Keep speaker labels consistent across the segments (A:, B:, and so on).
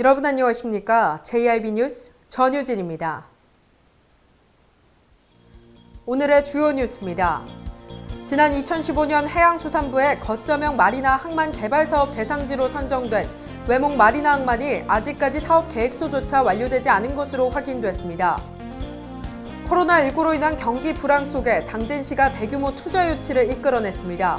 A: 여러분 안녕하십니까? JIB 뉴스 전유진입니다. 오늘의 주요 뉴스입니다. 지난 2015년 해양수산부의 거점형 마리나 항만 개발 사업 대상지로 선정된 외목 마리나 항만이 아직까지 사업 계획서조차 완료되지 않은 것으로 확인됐습니다. 코로나19로 인한 경기 불황 속에 당진시가 대규모 투자 유치를 이끌어냈습니다.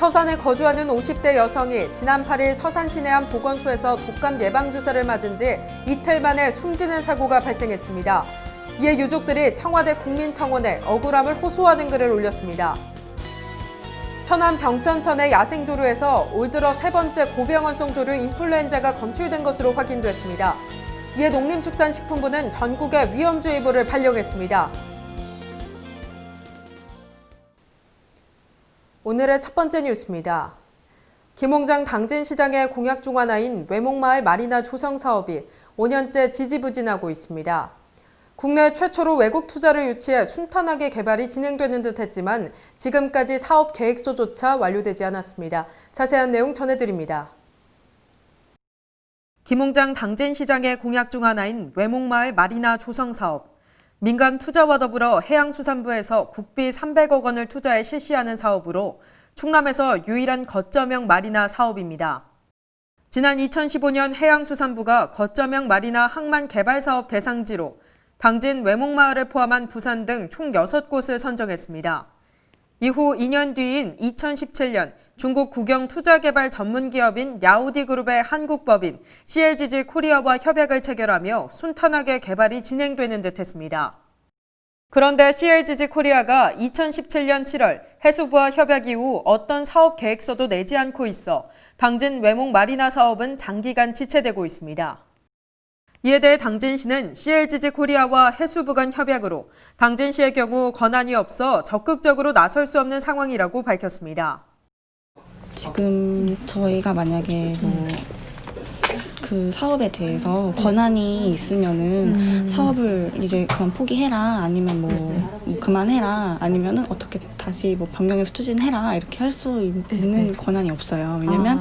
A: 서산에 거주하는 50대 여성이 지난 8일 서산 시내 한 보건소에서 독감 예방주사를 맞은 지 이틀 만에 숨지는 사고가 발생했습니다. 이에 유족들이 청와대 국민청원에 억울함을 호소하는 글을 올렸습니다. 천안 병천천의 야생조류에서 올 들어 세 번째 고병원성 조류 인플루엔자가 검출된 것으로 확인됐습니다. 이에 농림축산식품부는 전국에 위험주의보를 발령했습니다. 오늘의 첫 번째 뉴스입니다. 김홍장 당진시장의 공약 중 하나인 외목마을 마리나 조성 사업이 5년째 지지부진하고 있습니다. 국내 최초로 외국 투자를 유치해 순탄하게 개발이 진행되는 듯 했지만 지금까지 사업 계획서조차 완료되지 않았습니다. 자세한 내용 전해드립니다. 김홍장 당진시장의 공약 중 하나인 외목마을 마리나 조성 사업. 민간 투자와 더불어 해양수산부에서 국비 300억 원을 투자해 실시하는 사업으로 충남에서 유일한 거점형 마리나 사업입니다. 지난 2015년 해양수산부가 거점형 마리나 항만 개발 사업 대상지로 당진 외목마을을 포함한 부산 등 총 6곳을 선정했습니다. 이후 2년 뒤인 2017년 중국 국영투자개발 전문기업인 야오디그룹의 한국법인 CLGG 코리아와 협약을 체결하며 순탄하게 개발이 진행되는 듯 했습니다. 그런데 CLGG 코리아가 2017년 7월 해수부와 협약 이후 어떤 사업 계획서도 내지 않고 있어 당진 외목 마리나 사업은 장기간 지체되고 있습니다. 이에 대해 당진시는 CLGG 코리아와 해수부 간 협약으로 당진시의 경우 권한이 없어 적극적으로 나설 수 없는 상황이라고 밝혔습니다.
B: 지금 저희가 만약에 그 사업에 대해서 권한이 있으면은 사업을 이제 그만 포기해라, 아니면 뭐 그만해라, 아니면은 어떻게 다시 뭐 변경해서 추진해라, 이렇게 할 수 있는 권한이 없어요. 왜냐면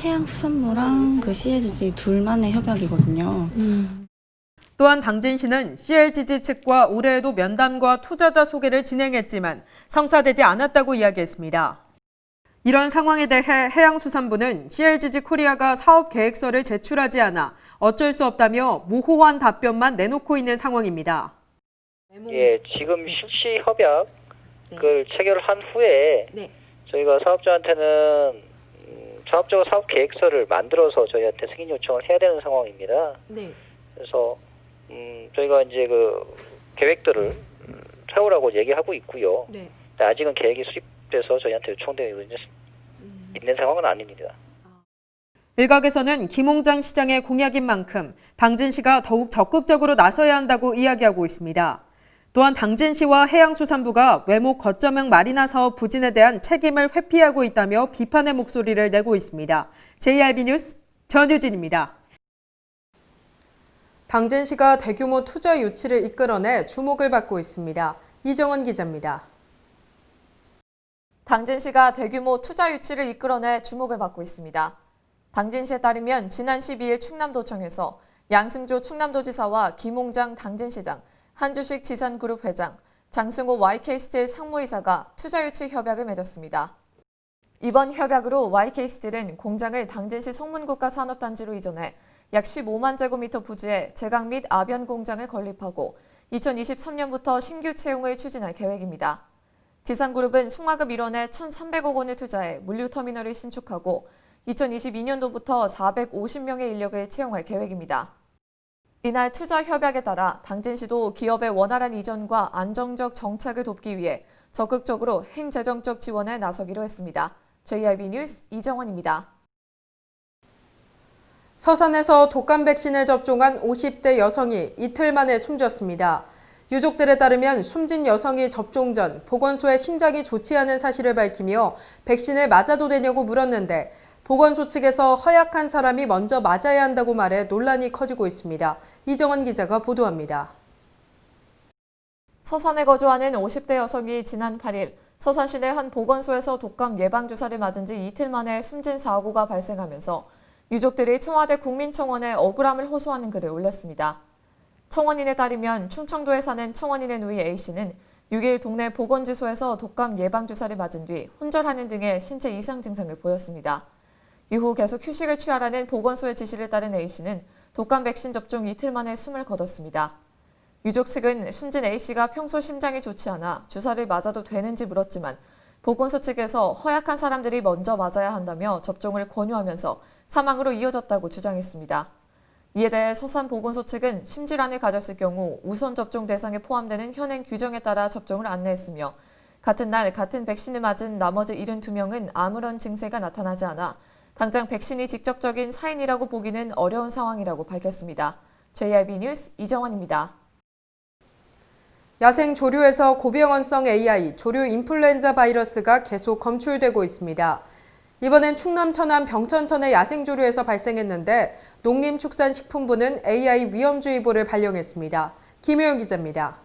B: 해양수산부랑 그 CLGG 둘만의 협약이거든요.
A: 또한 당진시는 CLGG 측과 올해에도 면담과 투자자 소개를 진행했지만 성사되지 않았다고 이야기했습니다. 이런 상황에 대해 해양수산부는 CLGG 코리아가 사업 계획서를 제출하지 않아 어쩔 수 없다며 모호한 답변만 내놓고 있는 상황입니다.
C: 예, 지금 실시 협약을 체결을 한 후에 저희가 사업자한테는 사업자가 사업 계획서를 만들어서 저희한테 승인 요청을 해야 되는 상황입니다. 그래서 저희가 이제 그 계획들을 세우라고 얘기하고 있고요. 아직은 계획이 수립돼서 저희한테 요청되고 있는 상황은 아닙니다.
A: 일각에서는 김홍장 시장의 공약인 만큼 당진시가 더욱 적극적으로 나서야 한다고 이야기하고 있습니다. 또한 당진시와 해양수산부가 외목 거점형 마리나 사업 부진에 대한 책임을 회피하고 있다며 비판의 목소리를 내고 있습니다. JIB 뉴스 전유진입니다. 당진시가 대규모 투자 유치를 이끌어내 주목을 받고 있습니다. 이정원 기자입니다.
D: 당진시가 대규모 투자 유치를 이끌어내 주목을 받고 있습니다. 당진시에 따르면 지난 12일 충남도청에서 양승조 충남도지사와 김홍장 당진시장, 한주식 지산그룹 회장, 장승호 YK스틸 상무이사가 투자 유치 협약을 맺었습니다. 이번 협약으로 YK스틸은 공장을 당진시 성문국가 산업단지로 이전해 약 15만 제곱미터 부지에 제강 및 아변 공장을 건립하고 2023년부터 신규 채용을 추진할 계획입니다. 지산그룹은 송화급 1원에 1,300억 원을 투자해 물류터미널을 신축하고 2022년도부터 450명의 인력을 채용할 계획입니다. 이날 투자 협약에 따라 당진시도 기업의 원활한 이전과 안정적 정착을 돕기 위해 적극적으로 행재정적 지원에 나서기로 했습니다. JIB 뉴스 이정원입니다.
A: 서산에서 독감 백신을 접종한 50대 여성이 이틀 만에 숨졌습니다. 유족들에 따르면 숨진 여성이 접종 전 보건소에 심장이 좋지 않은 사실을 밝히며 백신을 맞아도 되냐고 물었는데 보건소 측에서 허약한 사람이 먼저 맞아야 한다고 말해 논란이 커지고 있습니다. 이정원 기자가 보도합니다.
D: 서산에 거주하는 50대 여성이 지난 8일 서산시 내 한 보건소에서 독감 예방주사를 맞은 지 이틀 만에 숨진 사고가 발생하면서 유족들이 청와대 국민청원에 억울함을 호소하는 글을 올렸습니다. 청원인에 따르면 충청도에 사는 청원인의 누이 A씨는 6일 동네 보건지소에서 독감 예방주사를 맞은 뒤 혼절하는 등의 신체 이상 증상을 보였습니다. 이후 계속 휴식을 취하라는 보건소의 지시를 따른 A씨는 독감 백신 접종 이틀 만에 숨을 거뒀습니다. 유족 측은 숨진 A씨가 평소 심장이 좋지 않아 주사를 맞아도 되는지 물었지만 보건소 측에서 허약한 사람들이 먼저 맞아야 한다며 접종을 권유하면서 사망으로 이어졌다고 주장했습니다. 이에 대해 서산보건소 측은 심질환을 가졌을 경우 우선 접종 대상에 포함되는 현행 규정에 따라 접종을 안내했으며 같은 날 같은 백신을 맞은 나머지 72명은 아무런 증세가 나타나지 않아 당장 백신이 직접적인 사인이라고 보기는 어려운 상황이라고 밝혔습니다. JIB 뉴스 이정원입니다.
A: 야생 조류에서 고병원성 AI, 조류 인플루엔자 바이러스가 계속 검출되고 있습니다. 이번엔 충남 천안 병천천의 야생조류에서 발생했는데 농림축산식품부는 AI 위험주의보를 발령했습니다. 김효영 기자입니다.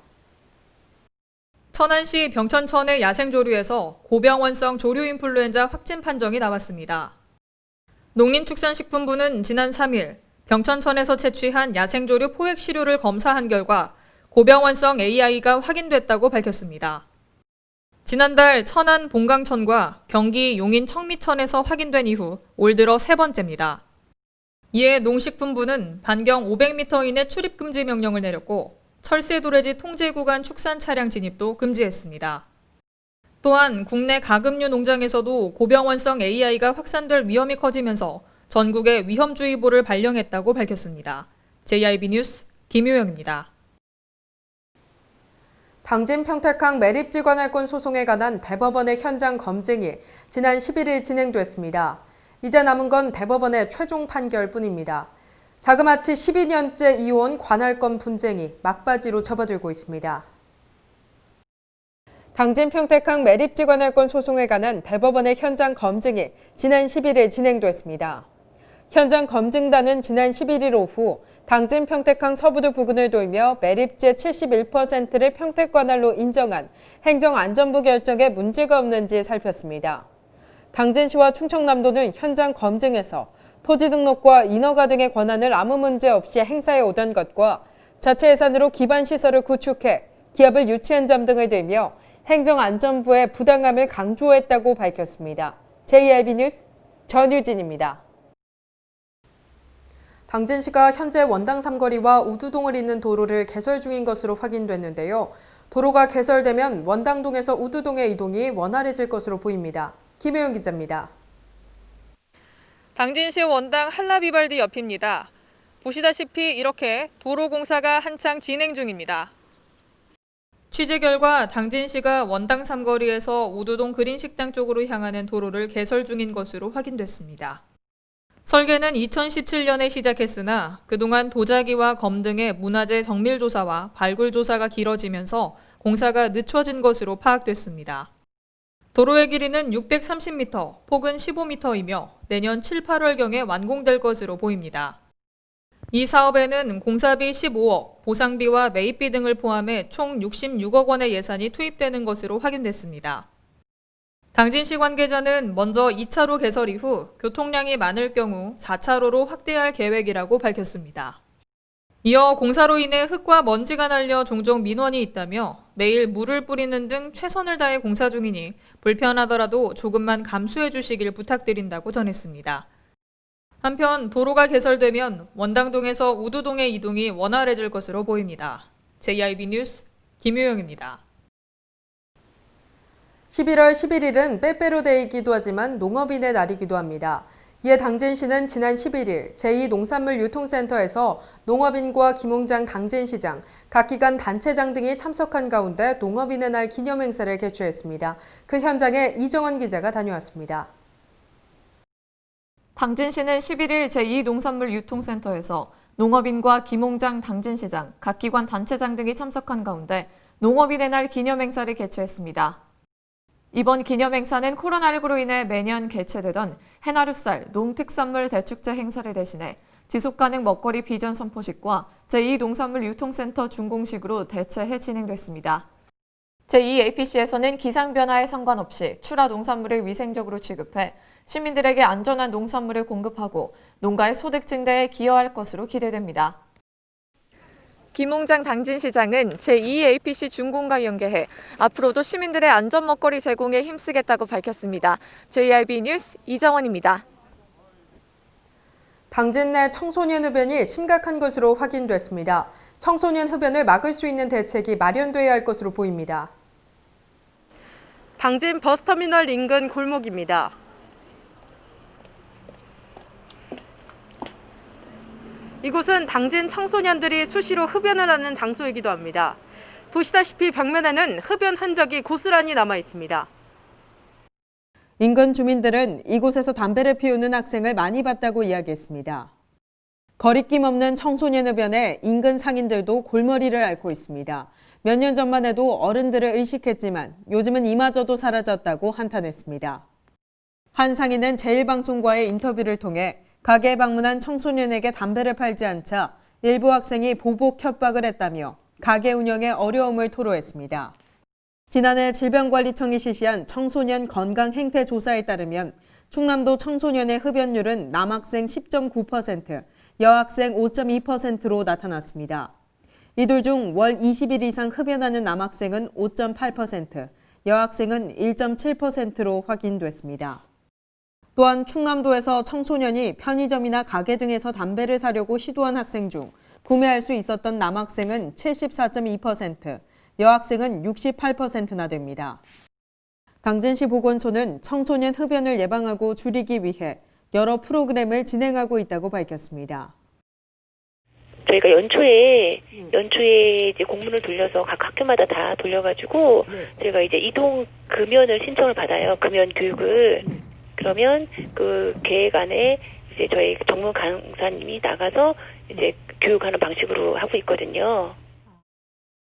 E: 천안시 병천천의 야생조류에서 고병원성 조류인플루엔자 확진 판정이 나왔습니다. 농림축산식품부는 지난 3일 병천천에서 채취한 야생조류 포획 시료를 검사한 결과 고병원성 AI가 확인됐다고 밝혔습니다. 지난달 천안 봉강천과 경기 용인 청미천에서 확인된 이후 올 들어 세 번째입니다. 이에 농식품부는 반경 500m 이내 출입 금지 명령을 내렸고 철새도래지 통제 구간 축산 차량 진입도 금지했습니다. 또한 국내 가금류 농장에서도 고병원성 AI가 확산될 위험이 커지면서 전국에 위험주의보를 발령했다고 밝혔습니다. JIB 뉴스 김효영입니다.
A: 당진 평택항 매립지관할권 소송에 관한 대법원의 현장 검증이 지난 11일 진행됐습니다. 이제 남은 건 대법원의 최종 판결뿐입니다. 자그마치 12년째 이어온 관할권 분쟁이 막바지로 접어들고 있습니다. 당진 평택항 매립지관할권 소송에 관한 대법원의 현장 검증이 지난 11일 진행됐습니다. 현장 검증단은 지난 11일 오후 당진 평택항 서부도 부근을 돌며 매립지의 71%를 평택관할로 인정한 행정안전부 결정에 문제가 없는지 살폈습니다. 당진시와 충청남도는 현장 검증에서 토지 등록과 인허가 등의 권한을 아무 문제 없이 행사해 오던 것과 자체 예산으로 기반 시설을 구축해 기업을 유치한 점 등을 들며 행정안전부의 부당함을 강조했다고 밝혔습니다. JIB 뉴스 전유진입니다. 당진시가 현재 원당 삼거리와 우두동을 잇는 도로를 개설 중인 것으로 확인됐는데요. 도로가 개설되면 원당동에서 우두동의 이동이 원활해질 것으로 보입니다. 김혜영 기자입니다.
E: 당진시 원당 한라비발디 옆입니다. 보시다시피 이렇게 도로 공사가 한창 진행 중입니다. 취재 결과 당진시가 원당 삼거리에서 우두동 그린식당 쪽으로 향하는 도로를 개설 중인 것으로 확인됐습니다. 설계는 2017년에 시작했으나 그동안 도자기와 검 등의 문화재 정밀조사와 발굴조사가 길어지면서 공사가 늦춰진 것으로 파악됐습니다. 도로의 길이는 630m, 폭은 15m이며 내년 7, 8월경에 완공될 것으로 보입니다. 이 사업에는 공사비 15억, 보상비와 매입비 등을 포함해 총 66억 원의 예산이 투입되는 것으로 확인됐습니다. 당진시 관계자는 먼저 2차로 개설 이후 교통량이 많을 경우 4차로로 확대할 계획이라고 밝혔습니다. 이어 공사로 인해 흙과 먼지가 날려 종종 민원이 있다며 매일 물을 뿌리는 등 최선을 다해 공사 중이니 불편하더라도 조금만 감수해 주시길 부탁드린다고 전했습니다. 한편 도로가 개설되면 원당동에서 우두동의 이동이 원활해질 것으로 보입니다. JIB 뉴스 김효영입니다.
A: 11월 11일은 빼빼로데이이기도 하지만 농업인의 날이기도 합니다. 이에 당진시는 지난 11일 제2농산물유통센터에서 농업인과 김홍장 당진시장, 각 기관 단체장 등이 참석한 가운데 농업인의 날 기념행사를 개최했습니다. 그 현장에 이정원 기자가 다녀왔습니다.
D: 당진시는 11일 제2농산물유통센터에서 농업인과 김홍장 당진시장, 각 기관 단체장 등이 참석한 가운데 농업인의 날 기념행사를 개최했습니다. 이번 기념행사는 코로나19로 인해 매년 개최되던 해나루살 농특산물 대축제 행사를 대신해 지속가능 먹거리 비전 선포식과 제2농산물유통센터 준공식으로 대체해 진행됐습니다. 제2APC에서는 기상변화에 상관없이 출하 농산물을 위생적으로 취급해 시민들에게 안전한 농산물을 공급하고 농가의 소득 증대에 기여할 것으로 기대됩니다.
E: 김홍장 당진시장은 제2APC 준공과 연계해 앞으로도 시민들의 안전 먹거리 제공에 힘쓰겠다고 밝혔습니다. JIB 뉴스 이정원입니다.
A: 당진 내 청소년 흡연이 심각한 것으로 확인됐습니다. 청소년 흡연을 막을 수 있는 대책이 마련돼야 할 것으로 보입니다. 당진 버스터미널 인근 골목입니다. 이곳은 당진 청소년들이 수시로 흡연을 하는 장소이기도 합니다. 보시다시피 벽면에는 흡연 흔적이 고스란히 남아 있습니다. 인근 주민들은 이곳에서 담배를 피우는 학생을 많이 봤다고 이야기했습니다. 거리낌 없는 청소년 흡연에 인근 상인들도 골머리를 앓고 있습니다. 몇 년 전만 해도 어른들을 의식했지만 요즘은 이마저도 사라졌다고 한탄했습니다. 한 상인은 제1방송과의 인터뷰를 통해 가게에 방문한 청소년에게 담배를 팔지 않자 일부 학생이 보복 협박을 했다며 가게 운영에 어려움을 토로했습니다. 지난해 질병관리청이 실시한 청소년 건강 행태 조사에 따르면 충남도 청소년의 흡연율은 남학생 10.9%, 여학생 5.2%로 나타났습니다. 이들 중 월 20일 이상 흡연하는 남학생은 5.8%, 여학생은 1.7%로 확인됐습니다. 또한 충남도에서 청소년이 편의점이나 가게 등에서 담배를 사려고 시도한 학생 중 구매할 수 있었던 남학생은 74.2%, 여학생은 68%나 됩니다. 당진시 보건소는 청소년 흡연을 예방하고 줄이기 위해 여러 프로그램을 진행하고 있다고 밝혔습니다.
F: 저희가 연초에 이제 공문을 돌려서 각 학교마다 다 돌려가지고 저희가 이제 이동 금연을 신청을 받아요. 금연 교육을. 그러면 그 계획 안에 이제 저희 전문 강사님이 나가서 이제 교육하는 방식으로 하고 있거든요.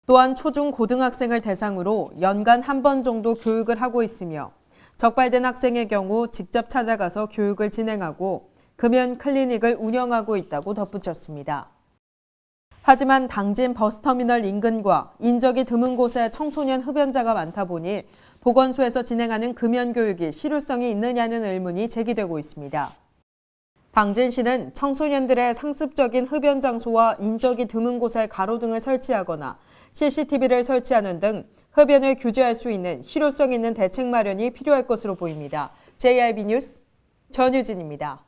A: 또한 초중 고등학생을 대상으로 연간 한 번 정도 교육을 하고 있으며 적발된 학생의 경우 직접 찾아가서 교육을 진행하고 금연 클리닉을 운영하고 있다고 덧붙였습니다. 하지만 당진 버스터미널 인근과 인적이 드문 곳에 청소년 흡연자가 많다 보니 보건소에서 진행하는 금연 교육이 실효성이 있느냐는 의문이 제기되고 있습니다. 당진시는 청소년들의 상습적인 흡연 장소와 인적이 드문 곳에 가로등을 설치하거나 CCTV를 설치하는 등 흡연을 규제할 수 있는 실효성 있는 대책 마련이 필요할 것으로 보입니다. JIB 뉴스 전유진입니다.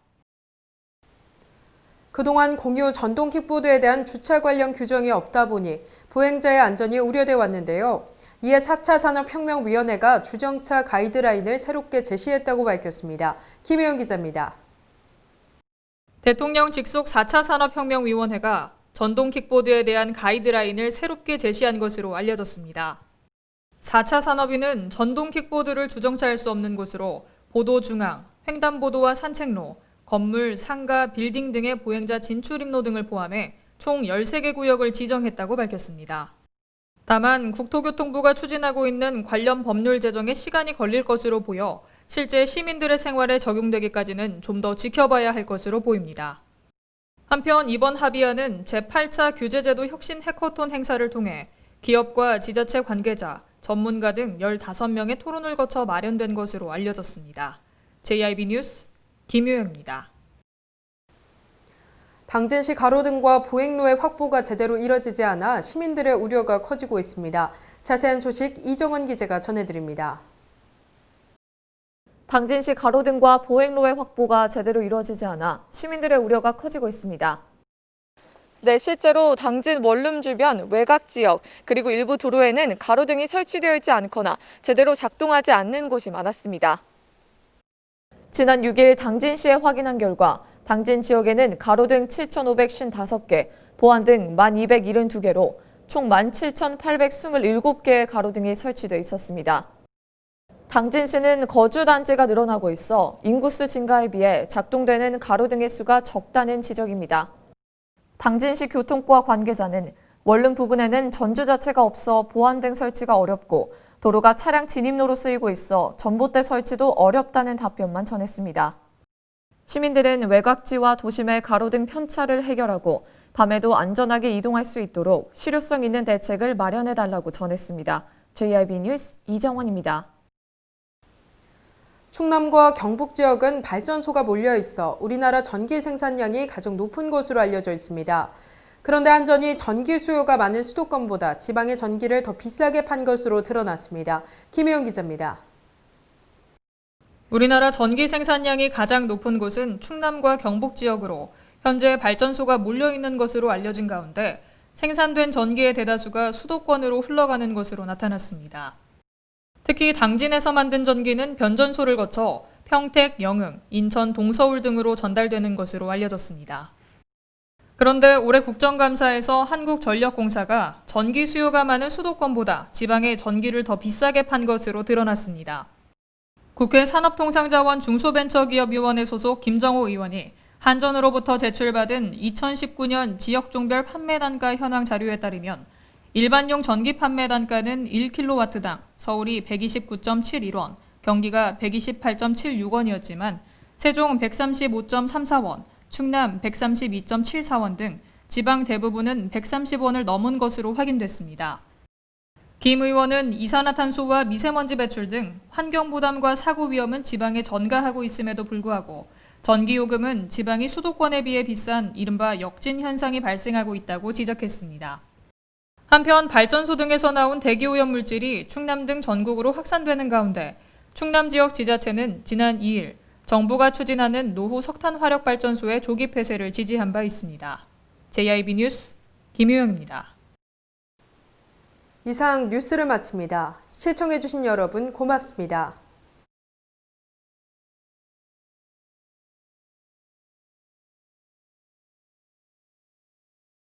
A: 그동안 공유 전동 킥보드에 대한 주차 관련 규정이 없다 보니 보행자의 안전이 우려돼 왔는데요. 이에 4차 산업혁명위원회가 주정차 가이드라인을 새롭게 제시했다고 밝혔습니다. 김혜영 기자입니다.
E: 대통령 직속 4차 산업혁명위원회가 전동 킥보드에 대한 가이드라인을 새롭게 제시한 것으로 알려졌습니다. 4차 산업위는 전동 킥보드를 주정차할 수 없는 곳으로 보도 중앙, 횡단보도와 산책로, 건물, 상가, 빌딩 등의 보행자 진출입로 등을 포함해 총 13개 구역을 지정했다고 밝혔습니다. 다만 국토교통부가 추진하고 있는 관련 법률 제정에 시간이 걸릴 것으로 보여 실제 시민들의 생활에 적용되기까지는 좀 더 지켜봐야 할 것으로 보입니다. 한편 이번 합의안은 제8차 규제제도 혁신 해커톤 행사를 통해 기업과 지자체 관계자, 전문가 등 15명의 토론을 거쳐 마련된 것으로 알려졌습니다. JIB 뉴스 김효영입니다.
A: 당진시 가로등과 보행로의 확보가 제대로 이뤄지지 않아 시민들의 우려가 커지고 있습니다. 자세한 소식 이정원 기자가 전해드립니다.
D: 당진시 가로등과 보행로의 확보가 제대로 이루어지지 않아 시민들의 우려가 커지고 있습니다.
E: 네, 실제로 당진 원룸 주변 외곽 지역 그리고 일부 도로에는 가로등이 설치되어 있지 않거나 제대로 작동하지 않는 곳이 많았습니다.
D: 지난 6일 당진시에 확인한 결과 당진 지역에는 가로등 7,555개, 보안등 1,272개로 총 17,827개의 가로등이 설치돼 있었습니다. 당진시는 거주단지가 늘어나고 있어 인구수 증가에 비해 작동되는 가로등의 수가 적다는 지적입니다. 당진시 교통과 관계자는 원룸 부근에는 전주 자체가 없어 보안등 설치가 어렵고 도로가 차량 진입로로 쓰이고 있어 전봇대 설치도 어렵다는 답변만 전했습니다. 시민들은 외곽지와 도심의 가로등 편차를 해결하고 밤에도 안전하게 이동할 수 있도록 실효성 있는 대책을 마련해달라고 전했습니다. JIB 뉴스 이정원입니다.
A: 충남과 경북 지역은 발전소가 몰려 있어 우리나라 전기 생산량이 가장 높은 곳으로 알려져 있습니다. 그런데 한전이 전기 수요가 많은 수도권보다 지방의 전기를 더 비싸게 판 것으로 드러났습니다. 김혜영 기자입니다.
E: 우리나라 전기 생산량이 가장 높은 곳은 충남과 경북 지역으로 현재 발전소가 몰려있는 것으로 알려진 가운데 생산된 전기의 대다수가 수도권으로 흘러가는 것으로 나타났습니다. 특히 당진에서 만든 전기는 변전소를 거쳐 평택, 영흥, 인천, 동서울 등으로 전달되는 것으로 알려졌습니다. 그런데 올해 국정감사에서 한국전력공사가 전기 수요가 많은 수도권보다 지방에 전기를 더 비싸게 판 것으로 드러났습니다. 국회 산업통상자원 중소벤처기업위원회 소속 김정호 의원이 한전으로부터 제출받은 2019년 지역종별 판매 단가 현황 자료에 따르면 일반용 전기 판매 단가는 1kW당 서울이 129.71원, 경기가 128.76원이었지만 세종 135.34원, 충남 132.74원 등 지방 대부분은 130원을 넘은 것으로 확인됐습니다. 김 의원은 이산화탄소와 미세먼지 배출 등 환경 부담과 사고 위험은 지방에 전가하고 있음에도 불구하고 전기요금은 지방이 수도권에 비해 비싼 이른바 역진 현상이 발생하고 있다고 지적했습니다. 한편 발전소 등에서 나온 대기오염 물질이 충남 등 전국으로 확산되는 가운데 충남 지역 지자체는 지난 2일 정부가 추진하는 노후 석탄 화력 발전소의 조기 폐쇄를 지지한 바 있습니다. JIB 뉴스 김효영입니다.
A: 이상 뉴스를 마칩니다. 시청해주신 여러분 고맙습니다.